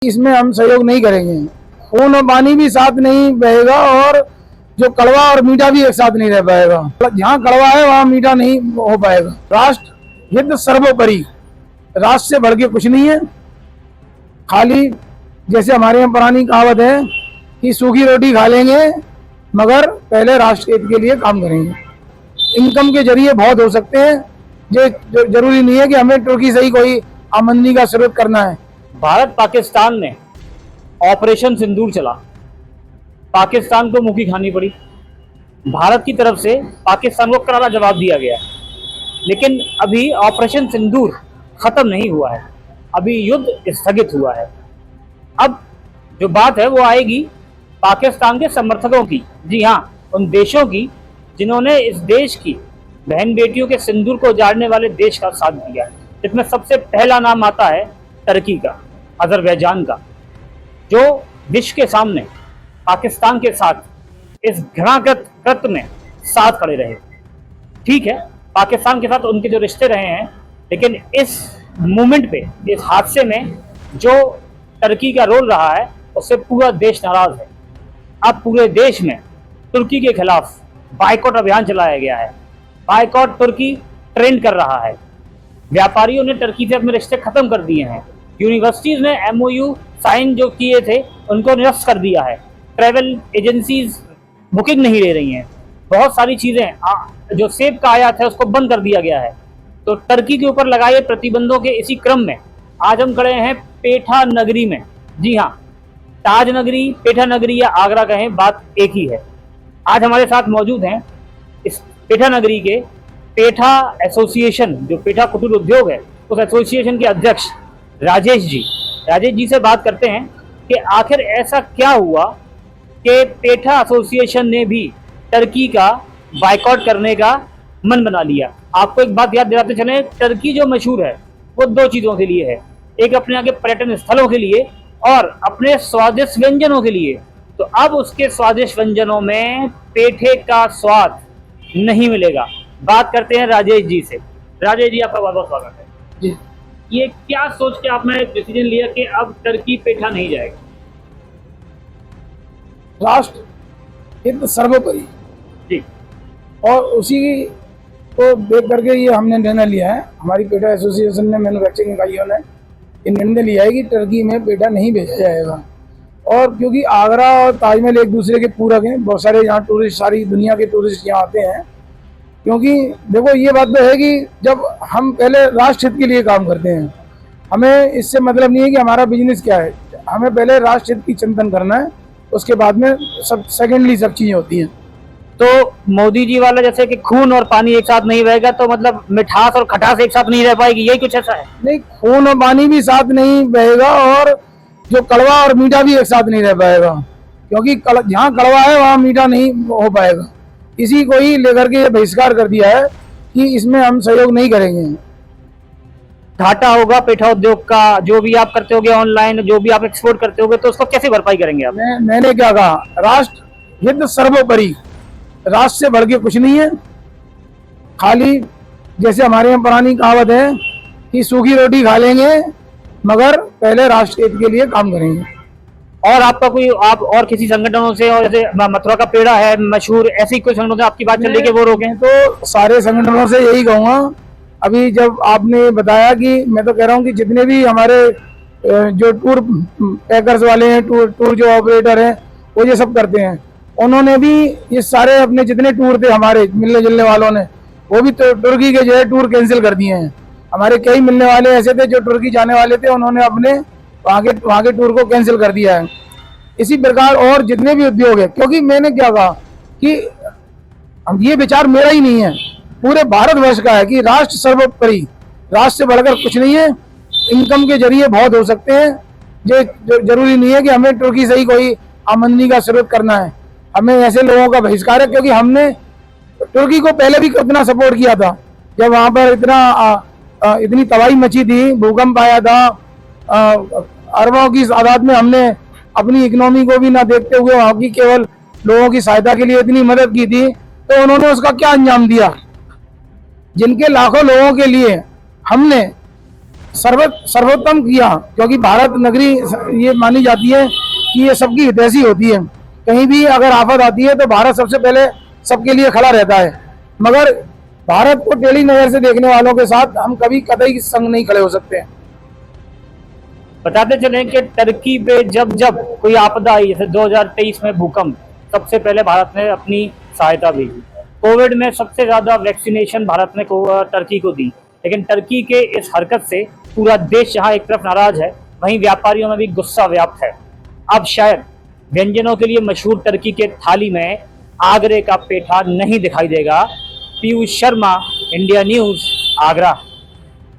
इसमें हम सहयोग नहीं करेंगे। खून और पानी भी साथ नहीं बहेगा और जो कड़वा और मीठा भी एक साथ नहीं रह पाएगा। जहाँ कड़वा है वहाँ मीठा नहीं हो पाएगा। राष्ट्र हित सर्वोपरि, राष्ट्र से बढ़ के कुछ नहीं है। खाली जैसे हमारे यहाँ पुरानी कहावत है कि सूखी रोटी खा लेंगे मगर पहले राष्ट्र हित के लिए काम करेंगे। इनकम के जरिए बहुत हो सकते हैं, जो जरूरी नहीं है कि हमें तुर्की से ही कोई आमदनी का स्रोत करना है। भारत पाकिस्तान में ऑपरेशन सिंदूर चला, पाकिस्तान को मुंह की खानी पड़ी। भारत की तरफ से पाकिस्तान को करारा जवाब दिया गया, लेकिन अभी ऑपरेशन सिंदूर खत्म नहीं हुआ है, अभी युद्ध स्थगित हुआ है। अब जो बात है वो आएगी पाकिस्तान के समर्थकों की, जी हाँ, उन देशों की जिन्होंने इस देश की बहन बेटियों के सिंदूर को उजाड़ने वाले देश का साथ दिया है, जिसमें सबसे पहला नाम आता है टर्की का, अजरबैजान का, जो विश्व के सामने पाकिस्तान के साथ इस घृणाकृत कृत्य में साथ खड़े रहे। ठीक है, पाकिस्तान के साथ उनके जो रिश्ते रहे हैं, लेकिन इस मूवमेंट पे, इस हादसे में जो टर्की का रोल रहा है उससे पूरा देश नाराज है। अब पूरे देश में तुर्की के खिलाफ बाइकआउट अभियान चलाया गया है। बाइकआउट तुर्की ट्रेंड कर रहा है। व्यापारियों ने टर्की से अपने रिश्ते खत्म कर दिए हैं। यूनिवर्सिटीज ने MOU साइन जो किए थे उनको निरस्त कर दिया है। ट्रैवल एजेंसीज बुकिंग नहीं ले रही हैं। बहुत सारी चीज़ें जो सेब का आयात है उसको बंद कर दिया गया है। तो टर्की के ऊपर लगाए प्रतिबंधों के इसी क्रम में आज हम खड़े हैं पेठा नगरी में। जी हाँ, ताज नगरी, पेठा नगरी या आगरा कहें, बात एक ही है। आज हमारे साथ मौजूद हैं इस पेठा नगरी के पेठा एसोसिएशन, जो पेठा कुटीर उद्योग है, उस एसोसिएशन के अध्यक्ष राजेश जी। राजेश जी से बात करते हैं कि आखिर ऐसा क्या हुआ कि पेठा एसोसिएशन ने भी टर्की का बाइकआउट करने का मन बना लिया। आपको एक बात याद दिलाते चलें, टर्की जो मशहूर है वो दो चीज़ों के लिए है, एक अपने आगे पर्यटन स्थलों के लिए और अपने स्वादिष्ट व्यंजनों के लिए। तो अब उसके स्वादिष्ट व्यंजनों में पेठे का स्वाद नहीं मिलेगा। बात करते हैं राजेश जी से। राजेश जी, आपका बहुत बहुत स्वागत है जी। ये क्या सोच के आपने डिसीजन लिया कि अब टर्की पेठा नहीं जाएगा? राष्ट्र हित सर्वोपरि जी, और उसी को देख करके ये हमने निर्णय लिया है। हमारी पेठा एसोसिएशन ने, मैन्युफैक्चरिंग इकाइयों ने ये निर्णय लिया है कि टर्की में पेठा नहीं भेजा जाएगा। और क्योंकि आगरा और ताजमहल एक दूसरे के पूरक हैं, बहुत सारे यहाँ टूरिस्ट, सारी दुनिया के टूरिस्ट यहाँ आते हैं। क्योंकि देखो, ये बात तो है कि जब हम पहले राष्ट्र हित के लिए काम करते हैं, हमें इससे मतलब नहीं है कि हमारा बिजनेस क्या है, हमें पहले राष्ट्र हित की चिंतन करना है, उसके बाद में सब सेकेंडली सब चीज़ें होती हैं। तो मोदी जी वाला जैसे कि खून और पानी एक साथ नहीं बहेगा, तो मतलब मिठास और खटास एक साथ नहीं रह पाएगी, यही कुछ ऐसा है? नहीं, खून और पानी भी साथ नहीं बहेगा और जो कड़वा और मीठा भी एक साथ नहीं रह पाएगा। क्योंकि जहाँ कड़वा है वहाँ मीठा नहीं हो पाएगा। इसी को ही लेकर के ये बहिष्कार कर दिया है कि इसमें हम सहयोग नहीं करेंगे। घाटा होगा पेठा उद्योग का, जो भी आप करते होगे ऑनलाइन, जो भी आप एक्सपोर्ट करते होगे, तो उसको कैसे भरपाई करेंगे आप? मैंने क्या कहा, राष्ट्र हित सर्वोपरि, राष्ट्र से बढ़ के कुछ नहीं है। खाली जैसे हमारे यहाँ पुरानी कहावत है कि सूखी रोटी खा लेंगे मगर पहले राष्ट्र हित के लिए काम करेंगे। और आपका कोई, आप और किसी संगठनों से, और जैसे मथुरा का पेड़ा है मशहूर, ऐसी कोई संगठनों से आपकी बात चल रही है कि वो रोकें? तो सारे संगठनों से यही कहूँगा। अभी जब आपने बताया कि, मैं तो कह रहा हूँ कि जितने भी हमारे जो टूर पैकर्स वाले हैं, टूर जो ऑपरेटर हैं, वो ये सब करते हैं, उन्होंने भी ये सारे अपने जितने टूर थे हमारे मिलने जुलने वालों ने, वो भी तुर्की के जो है टूर कैंसिल कर दिए हैं। हमारे कई मिलने वाले ऐसे थे जो तुर्की जाने वाले थे, उन्होंने अपने वहाँ के टूर को कैंसिल कर दिया है। इसी प्रकार और जितने भी उद्योग है, क्योंकि मैंने क्या कहा कि ये विचार मेरा ही नहीं है, पूरे भारतवर्ष का है कि राष्ट्र सर्वोपरि, राष्ट्र से बढ़कर कुछ नहीं है। इनकम के जरिए बहुत हो सकते हैं, जो जरूरी नहीं है कि हमें तुर्की से ही कोई आमदनी का स्रोत करना है। हमें ऐसे लोगों का बहिष्कार है, क्योंकि हमने तुर्की को पहले भी कितना सपोर्ट किया था, जब वहाँ पर इतनी तबाही मची थी, भूकंप आया था, अरबों की तादाद में हमने अपनी इकोनॉमी को भी ना देखते हुए वहाँ की केवल लोगों की सहायता के लिए इतनी मदद की थी। तो उन्होंने उसका क्या अंजाम दिया? जिनके लाखों लोगों के लिए हमने सर्वोत्तम किया, क्योंकि भारत नगरी ये मानी जाती है कि ये सबकी हितैषी होती है। कहीं भी अगर आफत आती है तो भारत सबसे पहले सबके लिए खड़ा रहता है, मगर भारत को टेढ़ी नजर से देखने वालों के साथ हम कभी कतई संग नहीं खड़े हो सकते हैं। बताते चलें कि टर्की पे जब जब कोई आपदा आई, जैसे 2023 में भूकंप, सबसे पहले भारत ने अपनी सहायता भेजी। कोविड में सबसे ज्यादा वैक्सीनेशन भारत ने टर्की को दी, लेकिन टर्की के इस हरकत से पूरा देश जहां एक तरफ नाराज है, वहीं व्यापारियों में भी गुस्सा व्याप्त है। अब शायद व्यंजनों के लिए मशहूर टर्की के थाली में आगरे का पेठा नहीं दिखाई देगा। Piyush Sharma, India news, Agra.